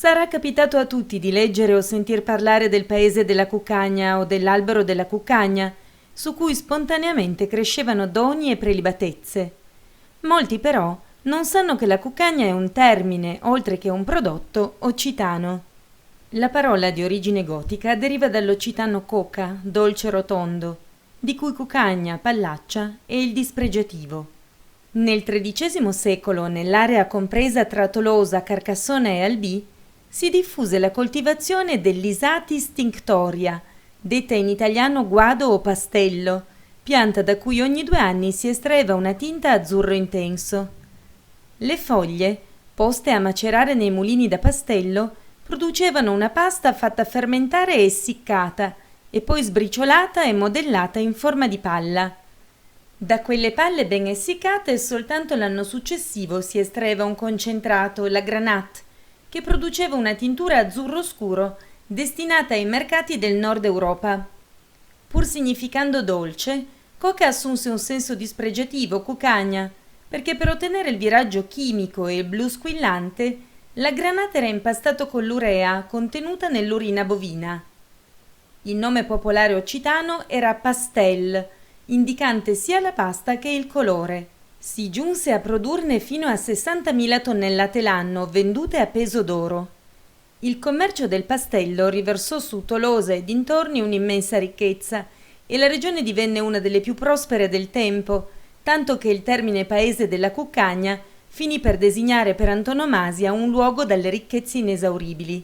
Sarà capitato a tutti di leggere o sentir parlare del paese della cuccagna o dell'albero della cuccagna, su cui spontaneamente crescevano doni e prelibatezze. Molti però non sanno che la cuccagna è un termine, oltre che un prodotto, occitano. La parola di origine gotica deriva dall'occitano coca, dolce rotondo, di cui cuccagna, pallaccia è il dispregiativo. Nel XIII secolo, nell'area compresa tra Tolosa, Carcassona e Albi, si diffuse la coltivazione dell'Isatis tinctoria, detta in italiano guado o pastello, pianta da cui ogni 2 anni si estraeva una tinta azzurro intenso. Le foglie, poste a macerare nei mulini da pastello, producevano una pasta fatta fermentare e essiccata, e poi sbriciolata e modellata in forma di palla. Da quelle palle ben essiccate soltanto l'anno successivo si estraeva un concentrato, la granat, che produceva una tintura azzurro scuro destinata ai mercati del nord Europa. Pur significando dolce, coca assunse un senso dispregiativo, cuccagna, perché per ottenere il viraggio chimico e il blu squillante, la granata era impastato con l'urea contenuta nell'urina bovina. Il nome popolare occitano era pastel, indicante sia la pasta che il colore. Si giunse a produrne fino a 60.000 tonnellate l'anno, vendute a peso d'oro. Il commercio del pastello riversò su Tolosa e dintorni un'immensa ricchezza e la regione divenne una delle più prospere del tempo, tanto che il termine paese della cuccagna finì per designare per antonomasia un luogo dalle ricchezze inesauribili.